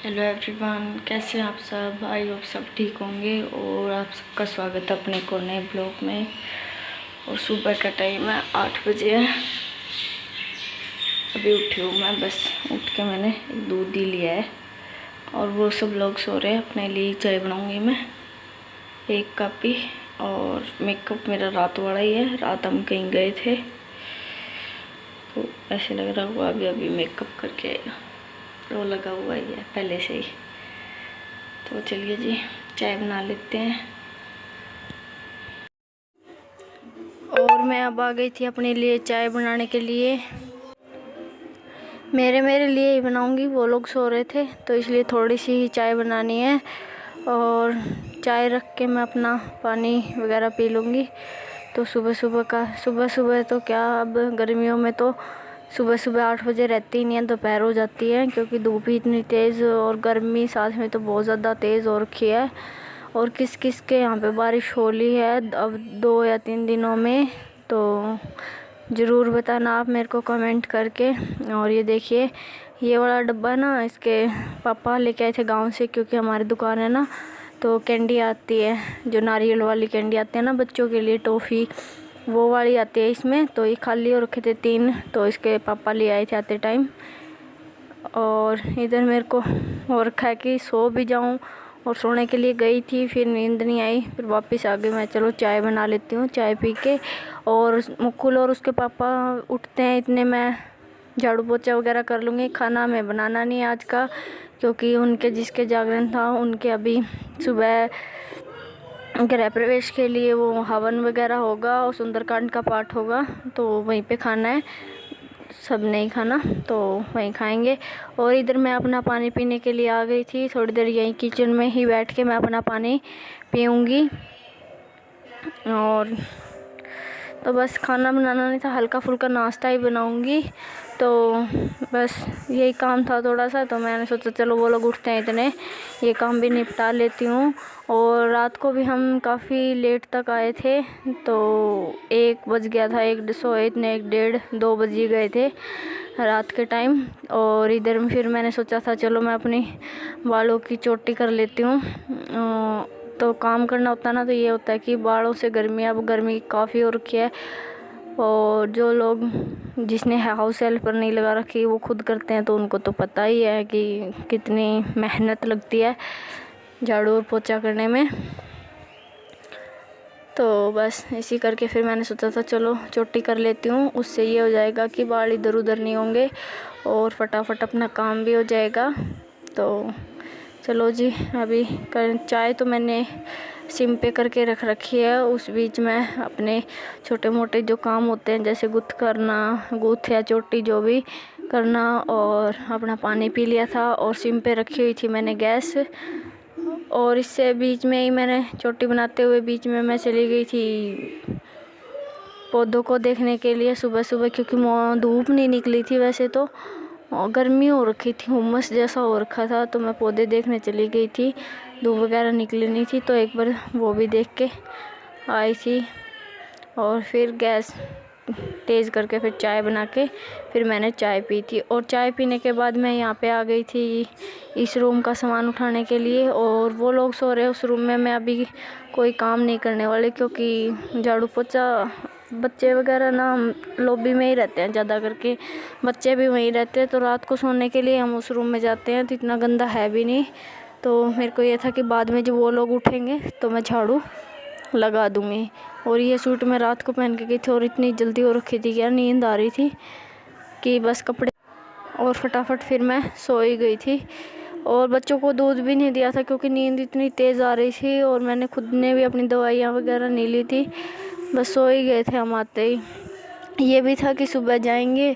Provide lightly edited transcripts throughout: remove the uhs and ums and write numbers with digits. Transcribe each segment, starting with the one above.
Hello everyone, कैसे हैं आप सब। आई होप सब ठीक होंगे और आप सबका स्वागत है अपने को नए ब्लॉग में। और सुबह का टाइम है 8 बजे है। अभी उठी हूँ मैं, बस उठ के मैंने दूध ही लिया है और वो सब लोग सो रहे हैं। अपने लिए चाय बनाऊँगी मैं 1 कप ही। और मेकअप मेरा रात वाला ही है, रात हम कहीं गए थे तो ऐसे लग रहा हुआ अभी अभी मेकअप करके आएगा। वो लगा हुआ ही है पहले से ही। तो चलिए जी, चाय बना लेते हैं। और मैं अब आ गई थी अपने लिए चाय बनाने के लिए। मेरे लिए ही बनाऊंगी, वो लोग सो रहे थे तो इसलिए थोड़ी सी ही चाय बनानी है। और चाय रख के मैं अपना पानी वगैरह पी लूँगी। तो सुबह तो क्या, अब गर्मियों में तो सुबह 8 बजे रहती ही नहीं है, दोपहर हो जाती है क्योंकि धूप ही इतनी तेज़ और गर्मी साथ में तो बहुत ज़्यादा तेज़ हो रखी है। और किस किस के यहाँ पे बारिश हो रही है अब 2 या 3 दिनों में, तो ज़रूर बताना आप मेरे को कमेंट करके। और ये देखिए, ये वाला डब्बा ना इसके पापा लेके आए थे गांव से, क्योंकि हमारी दुकान है ना तो कैंडी आती है, जो नारियल वाली कैंडी आती है ना बच्चों के लिए, टॉफ़ी वो वाली आती है इसमें। तो ये खाली हो रखे थे 3, तो इसके पापा ले आए थे आते टाइम। और इधर मेरे को हो रखा है कि सो भी जाऊं, और सोने के लिए गई थी, फिर नींद नहीं आई, फिर वापस आ गई मैं। चलो चाय बना लेती हूँ, चाय पी के। और मुकुल और उसके पापा उठते हैं इतने में झाड़ू पोछा वगैरह कर लूँगी। खाना मैं बनाना नहीं आज का, क्योंकि उनके जिसके जागरण था उनके अभी सुबह गृह प्रवेश के लिए वो हवन वगैरह होगा और सुंदरकांड का पाठ होगा, तो वहीं पे खाना है। सब नहीं खाना तो वहीं खाएंगे। और इधर मैं अपना पानी पीने के लिए आ गई थी। थोड़ी देर यहीं किचन में ही बैठ के मैं अपना पानी पीऊँगी। और तो बस खाना बनाना नहीं था, हल्का फुल्का नाश्ता ही बनाऊँगी। तो बस यही काम था थोड़ा सा, तो मैंने सोचा चलो वो लोग उठते हैं इतने, ये काम भी निपटा लेती हूँ। और रात को भी हम काफ़ी लेट तक आए थे, तो 1 बज गया था, 1 सोए इतने 1 डेढ़ 2 बज ही गए थे रात के टाइम। और इधर फिर मैंने सोचा था चलो मैं अपनी बालों की चोटी कर लेती हूँ। तो काम करना होता है ना, तो ये होता है कि बालों से गर्मी, अब गर्मी काफ़ी हो रखी है। और जो लोग जिसने हाउस हेल्पर नहीं लगा रखी वो खुद करते हैं, तो उनको तो पता ही है कि कितनी मेहनत लगती है झाड़ू और पोछा करने में। तो बस इसी करके फिर मैंने सोचा था चलो चोटी कर लेती हूँ, उससे ये हो जाएगा कि बाल इधर उधर नहीं होंगे और फटाफट अपना काम भी हो जाएगा। तो चलो जी, अभी चाय तो मैंने सिम पे करके रख रखी है। उस बीच में अपने छोटे मोटे जो काम होते हैं, जैसे गुथ या चोटी जो भी करना, और अपना पानी पी लिया था और सिम पे रखी हुई थी मैंने गैस। और इससे बीच में ही मैंने चोटी बनाते हुए बीच में मैं चली गई थी पौधों को देखने के लिए सुबह सुबह, क्योंकि धूप नहीं निकली थी वैसे तो, और गर्मी हो रखी थी, हुमस जैसा हो रखा था, तो मैं पौधे देखने चली गई थी। धूप वगैरह निकली नहीं थी, तो एक बार वो भी देख के आई थी। और फिर गैस तेज़ करके फिर चाय बना के फिर मैंने चाय पी थी। और चाय पीने के बाद मैं यहाँ पे आ गई थी इस रूम का सामान उठाने के लिए। और वो लोग सो रहे, उस रूम में मैं अभी कोई काम नहीं करने वाले, क्योंकि झाड़ू पोछा बच्चे वगैरह ना लॉबी में ही रहते हैं, ज़्यादा करके बच्चे भी वहीं रहते हैं, तो रात को सोने के लिए हम उस रूम में जाते हैं, तो इतना गंदा है भी नहीं। तो मेरे को ये था कि बाद में जब वो लोग उठेंगे तो मैं झाड़ू लगा दूँगी। और ये सूट मैं रात को पहन के गई थी और इतनी जल्दी हो रखी थी, क्या नींद आ रही थी कि बस कपड़े, और फटाफट फिर मैं सो ही गई थी। और बच्चों को दूध भी नहीं दिया था क्योंकि नींद इतनी तेज़ आ रही थी, और मैंने खुद ने भी अपनी दवाइयाँ वगैरह नहीं ली थी, बस सो ही गए थे हम आते ही। ये भी था कि सुबह जाएंगे।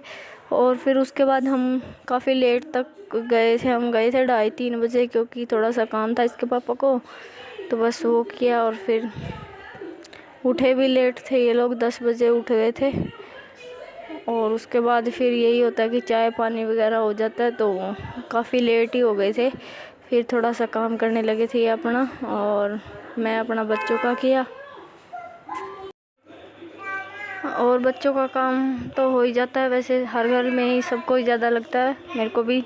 और फिर उसके बाद हम काफ़ी लेट तक गए थे, हम गए थे 2:30-3 बजे, क्योंकि थोड़ा सा काम था इसके पापा को, तो बस वो किया। और फिर उठे भी लेट थे ये लोग, 10 बजे उठ गए थे। और उसके बाद फिर यही होता है कि चाय पानी वगैरह हो जाता है, तो काफ़ी लेट ही हो गए थे। फिर थोड़ा सा काम करने लगे थे अपना, और मैं अपना बच्चों का किया। और बच्चों का काम तो हो ही जाता है, वैसे हर घर में ही सबको ही ज़्यादा लगता है, मेरे को भी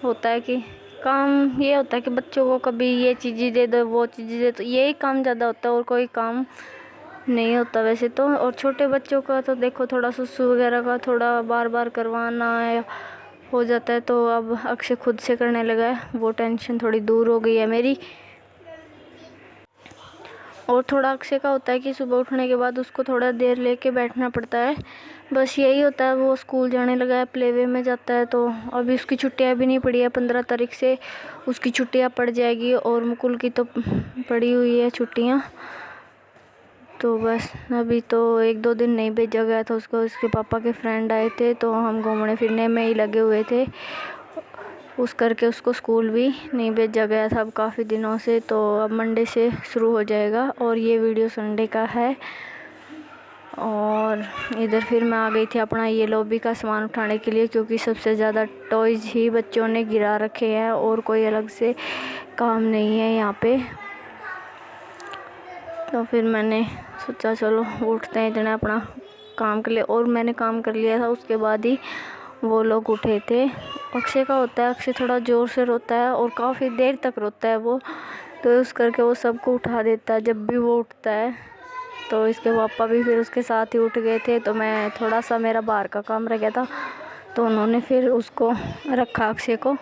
होता है कि काम ये होता है कि बच्चों को कभी ये चीज़ें दे दो, वो चीज़ें दे दो, यही काम ज़्यादा होता है और कोई काम नहीं होता वैसे तो। और छोटे बच्चों का तो देखो थोड़ा सुसु वगैरह का थोड़ा बार बार करवाना है हो जाता है, तो अब अक्षय खुद से करने लगा है, वो टेंशन थोड़ी दूर हो गई है मेरी। और थोड़ा अक्षय का होता है कि सुबह उठने के बाद उसको थोड़ा देर लेके बैठना पड़ता है, बस यही होता है। वो स्कूल जाने लगा है, प्लेवे में जाता है, तो अभी उसकी छुट्टियां भी नहीं पड़ी है। 15 तारीख से उसकी छुट्टियां पड़ जाएगी और मुकुल की तो पड़ी हुई है छुट्टियां। तो बस अभी तो 1-2 दिन नहीं भेजा गया था उसको, उसके पापा के फ्रेंड आए थे तो हम घूमने फिरने में ही लगे हुए थे, उस करके उसको स्कूल भी नहीं भेजा गया था अब काफ़ी दिनों से। तो अब मंडे से शुरू हो जाएगा और ये वीडियो संडे का है। और इधर फिर मैं आ गई थी अपना ये लॉबी का सामान उठाने के लिए, क्योंकि सबसे ज़्यादा टॉयज़ ही बच्चों ने गिरा रखे हैं और कोई अलग से काम नहीं है यहाँ पे। तो फिर मैंने सोचा चलो उठते हैं, इतना अपना काम कर ले। और मैंने काम कर लिया था, उसके बाद ही वो लोग उठे थे। अक्षय का होता है, अक्षय थोड़ा ज़ोर से रोता है और काफ़ी देर तक रोता है वो, तो उस करके वो सबको उठा देता है जब भी वो उठता है। तो इसके पापा भी फिर उसके साथ ही उठ गए थे, तो मैं थोड़ा सा मेरा बाहर का काम रह गया था तो उन्होंने फिर उसको रखा अक्षय को।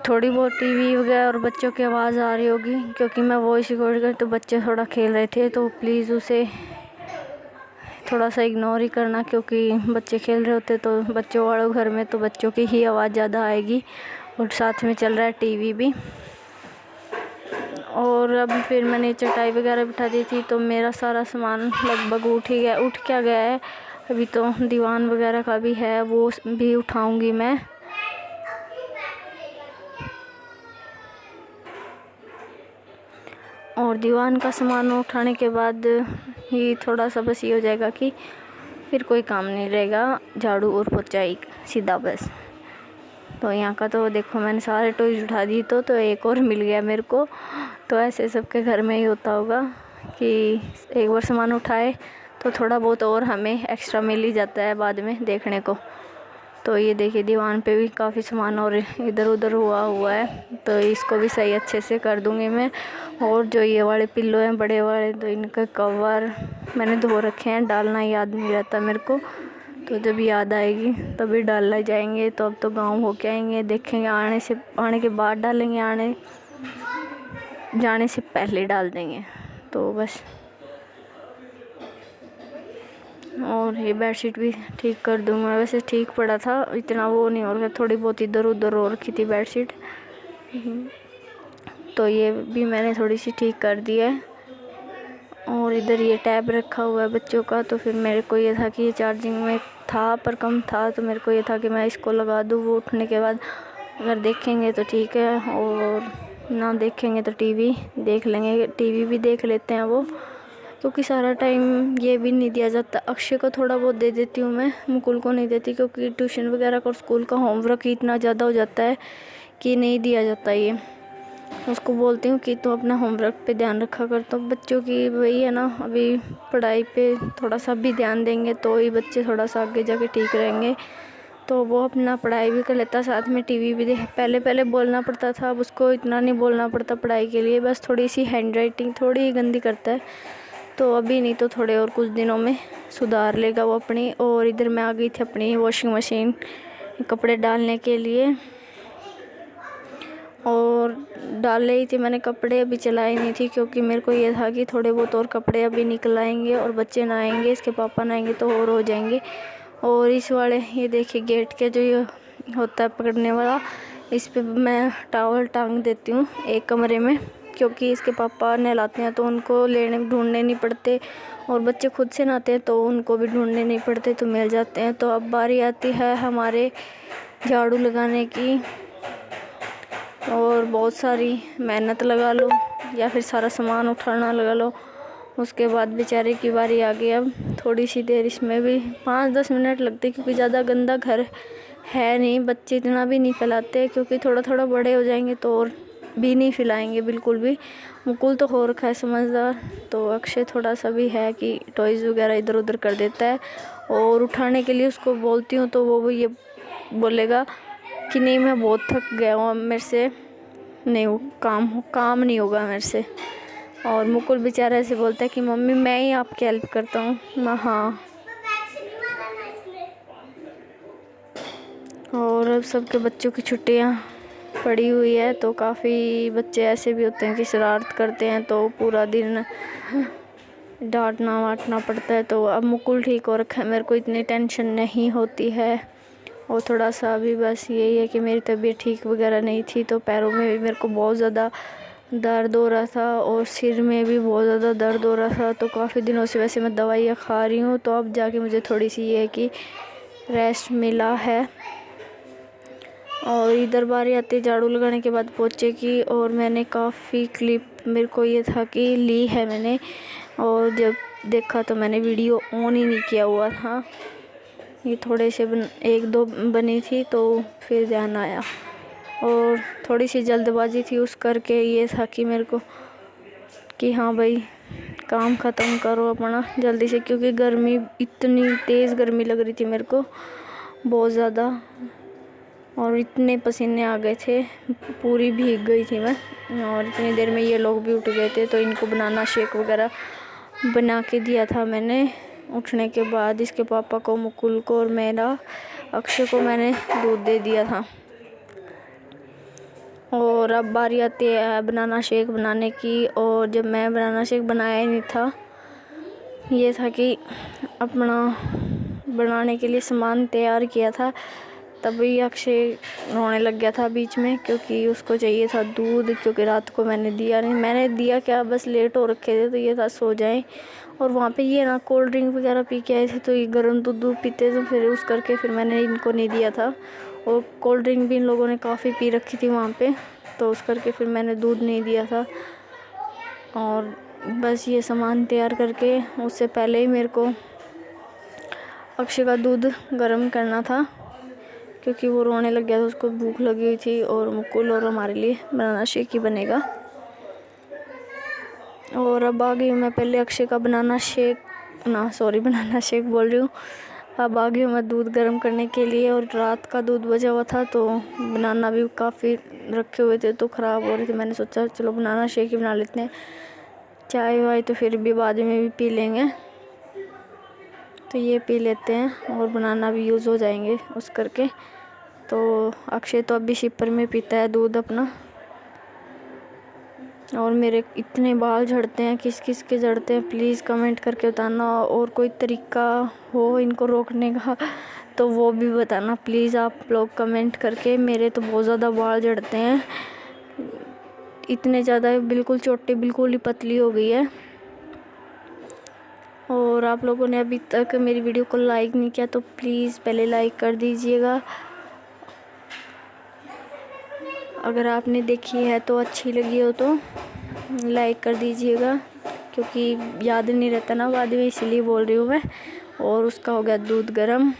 थोड़ी बहुत टीवी वगैरह और बच्चों की आवाज़ आ रही होगी क्योंकि मैं वॉइस रिकॉर्ड कर, तो बच्चे थोड़ा खेल रहे थे, तो प्लीज़ उसे थोड़ा सा इग्नोर ही करना, क्योंकि बच्चे खेल रहे होते तो बच्चों वालों घर में तो बच्चों की ही आवाज़ ज़्यादा आएगी और साथ में चल रहा है टीवी भी। और अब फिर मैंने चटाई वगैरह बिठा दी थी, तो मेरा सारा सामान लगभग उठ क्या गया है। अभी तो दीवान वगैरह का भी है, वो भी उठाऊंगी मैं। और दीवान का सामान उठाने के बाद ही थोड़ा सा बस ये हो जाएगा कि फिर कोई काम नहीं रहेगा, झाड़ू और पोछा सीधा बस। तो यहाँ का तो देखो मैंने सारे टॉयज उठा दी, तो एक और मिल गया मेरे को। तो ऐसे सबके घर में ही होता होगा कि एक बार सामान उठाए तो थोड़ा बहुत और हमें एक्स्ट्रा मिल ही जाता है बाद में देखने को। तो ये देखिए दीवान पे भी काफ़ी सामान और इधर उधर हुआ है, तो इसको भी सही अच्छे से कर दूँगी मैं। और जो ये वाले पिल्लो हैं बड़े वाले, तो इनका कवर मैंने धो रखे हैं, डालना याद नहीं रहता मेरे को, तो जब याद आएगी तभी डालना जाएंगे। तो अब तो गांव होके आएंगे, देखेंगे, आने के बाद डालेंगे, आने जाने से पहले डाल देंगे। तो बस और ये बेडशीट भी ठीक कर दूँगा, वैसे ठीक पड़ा था, इतना वो नहीं हो रहा, थोड़ी बहुत इधर उधर हो रखी थी बेडशीट, तो ये भी मैंने थोड़ी सी ठीक कर दी है। और इधर ये टैब रखा हुआ है बच्चों का, तो फिर मेरे को ये था कि ये चार्जिंग में था पर कम था, तो मेरे को ये था कि मैं इसको लगा दूँ, वो उठने के बाद अगर देखेंगे तो ठीक है और ना देखेंगे तो टीवी देख लेंगे। टीवी भी देख लेते हैं वो, क्योंकि सारा टाइम ये भी नहीं दिया जाता। अक्षय को थोड़ा बहुत दे देती हूँ मैं, मुकुल को नहीं देती, क्योंकि ट्यूशन वगैरह का और स्कूल का होमवर्क ही इतना ज़्यादा हो जाता है कि नहीं दिया जाता। ये उसको बोलती हूँ कि तुम अपना होमवर्क पे ध्यान रखा कर। तो बच्चों की वही है ना, अभी पढ़ाई पे थोड़ा सा भी ध्यान देंगे तो ही बच्चे थोड़ा सा आगे जाके ठीक रहेंगे। तो वो अपना पढ़ाई भी कर लेता, साथ में टीवी भी देख। पहले बोलना पड़ता था, अब उसको इतना नहीं बोलना पड़ता पढ़ाई के लिए, बस थोड़ी सी हैंड राइटिंग थोड़ी ही गंदी करता है, तो अभी नहीं तो थोड़े और कुछ दिनों में सुधार लेगा वो अपनी। और इधर मैं आ गई थी अपनी वॉशिंग मशीन कपड़े डालने के लिए, और डाल रही थी मैंने कपड़े, अभी चलाई नहीं थी, क्योंकि मेरे को ये था कि थोड़े बहुत और कपड़े अभी निकल आएंगे और बच्चे नहाएंगे, इसके पापा नहाएंगे तो और हो जाएंगे। और इस वाले ये देखिए गेट के जो ये होता है पकड़ने वाला, इस पे मैं टॉवल टांग देती हूँ एक कमरे में, क्योंकि इसके पापा नहलाते हैं तो उनको ढूंढने नहीं पड़ते, और बच्चे खुद से नहाते हैं तो उनको भी ढूंढने नहीं पड़ते, तो मिल जाते हैं। तो अब बारी आती है हमारे झाड़ू लगाने की, और बहुत सारी मेहनत लगा लो या फिर सारा सामान उठाना लगा लो, उसके बाद बेचारे की बारी आ गई। अब थोड़ी सी देर इसमें भी 5-10 मिनट लगते, क्योंकि ज़्यादा गंदा घर है नहीं, बच्चे इतना भी नहीं फैलाते, क्योंकि थोड़ा थोड़ा बड़े हो जाएंगे तो और भी नहीं फैलाएंगे बिल्कुल भी। मुकुल तो हो रखा है समझदार, तो अक्षय थोड़ा सा भी है कि टॉयज़ वगैरह इधर उधर कर देता है, और उठाने के लिए उसको बोलती हूँ तो वो ये बोलेगा कि नहीं मैं बहुत थक गया हूँ, अब मेरे से नहीं काम नहीं होगा मेरे से। और मुकुल बेचारा ऐसे बोलता है कि मम्मी मैं ही आपकी हेल्प करता हूँ। मैं हाँ। और अब सबके बच्चों की छुट्टियाँ पड़ी हुई है, तो काफ़ी बच्चे ऐसे भी होते हैं कि शरारत करते हैं, तो पूरा दिन डांटना वाटना पड़ता है। तो अब मुकुल ठीक हो रखा है, मेरे को इतनी टेंशन नहीं होती है। और थोड़ा सा अभी बस यही है कि मेरी तबीयत ठीक वगैरह नहीं थी, तो पैरों में भी मेरे को बहुत ज़्यादा दर्द हो रहा था और सिर में भी बहुत ज़्यादा दर्द हो रहा था। तो काफ़ी दिनों से वैसे मैं दवाइयाँ खा रही हूँ, तो अब जाके मुझे थोड़ी सी ये है कि रेस्ट मिला है। और इधर बारी आती है झाड़ू लगाने के बाद पोछे की, और मैंने काफ़ी क्लिप, मेरे को ये था कि ली है मैंने, और जब देखा तो मैंने वीडियो ऑन ही नहीं किया हुआ था। ये थोड़े से एक दो बनी थी, तो फिर ध्यान आया, और थोड़ी सी जल्दबाजी थी उस करके ये था कि मेरे को कि हाँ भाई काम ख़त्म करो अपना जल्दी से, क्योंकि गर्मी, इतनी तेज़ गर्मी लग रही थी मेरे को बहुत ज़्यादा, और इतने पसीने आ गए थे, पूरी भीग गई थी मैं। और इतनी देर में ये लोग भी उठ गए थे, तो इनको बनाना शेक वगैरह बना के दिया था मैंने उठने के बाद। इसके पापा को, मुकुल को, और मेरा अक्षय को मैंने दूध दे दिया था। और अब बारी आती है बनाना शेक बनाने की, और जब मैं बनाना शेक बनाया ही नहीं था, ये था कि अपना बनाने के लिए सामान तैयार किया था, तभी अक्षय रोने लग गया था बीच में, क्योंकि उसको चाहिए था दूध, क्योंकि रात को मैंने दिया नहीं। मैंने दिया क्या, बस लेट हो रखे थे, तो ये था सो जाए। और वहाँ पे ये ना कोल्ड ड्रिंक वगैरह पी के आए थे, तो ये गर्म दूध पीते, तो फिर उस करके फिर मैंने इनको नहीं दिया था। और कोल्ड ड्रिंक भी इन लोगों ने काफ़ी पी रखी थी वहाँ पे, तो उस करके फिर मैंने दूध नहीं दिया था। और बस ये सामान तैयार करके उससे पहले ही मेरे को अक्षय का दूध गर्म करना था, क्योंकि वो रोने लग गया था, उसको भूख लगी हुई थी। और मुकुल और हमारे लिए बनाना शेक ही बनेगा। और अब आ गई हूँ मैं, पहले अक्षय का बनाना शेक बोल रही हूँ। अब आ गई हूँ मैं दूध गर्म करने के लिए, और रात का दूध बचा हुआ था, तो बनाना भी काफ़ी रखे हुए थे, तो ख़राब हो रहे थे। मैंने सोचा चलो बनाना शेक ही बना लेते हैं, चाय वाय तो फिर भी बाद में भी पी लेंगे, तो ये पी लेते हैं और बनाना भी यूज़ हो जाएंगे उस करके। तो अक्षय तो अभी शिपर में पीता है दूध अपना। और मेरे इतने बाल झड़ते हैं, किस किस के झड़ते हैं प्लीज़ कमेंट करके बताना, और कोई तरीका हो इनको रोकने का तो वो भी बताना प्लीज़ आप लोग कमेंट करके। मेरे तो बहुत ज़्यादा बाल झड़ते हैं, इतने ज़्यादा, बिल्कुल चोटी बिल्कुल ही पतली हो गई है। और आप लोगों ने अभी तक मेरी वीडियो को लाइक नहीं किया, तो प्लीज़ पहले लाइक कर दीजिएगा। अगर आपने देखी है तो अच्छी लगी हो तो लाइक कर दीजिएगा, क्योंकि याद नहीं रहता ना बाद में, इसलिए बोल रही हूँ मैं। और उसका हो गया दूध गरम,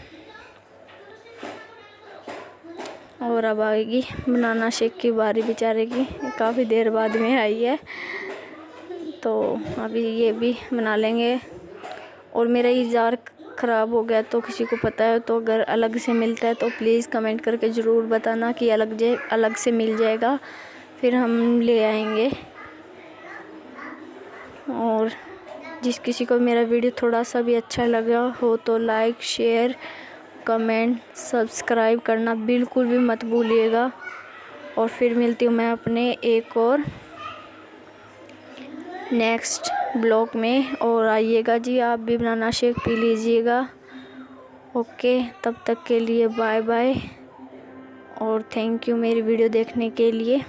और अब आएगी बनाना शेक की बारी बेचारे की, काफ़ी देर बाद में आई है, तो अभी ये भी बना लेंगे। और मेरा ये जार ख़राब हो गया, तो किसी को पता है तो अगर अलग से मिलता है तो प्लीज़ कमेंट करके ज़रूर बताना कि अलग से मिल जाएगा, फिर हम ले आएंगे। और जिस किसी को मेरा वीडियो थोड़ा सा भी अच्छा लगा हो तो लाइक, शेयर, कमेंट, सब्सक्राइब करना बिल्कुल भी मत भूलिएगा। और फिर मिलती हूँ मैं अपने एक और नेक्स्ट ब्लॉग में, और आइएगा जी, आप भी बनाना शेक पी लीजिएगा। ओके, तब तक के लिए बाय बाय, और थैंक यू मेरी वीडियो देखने के लिए।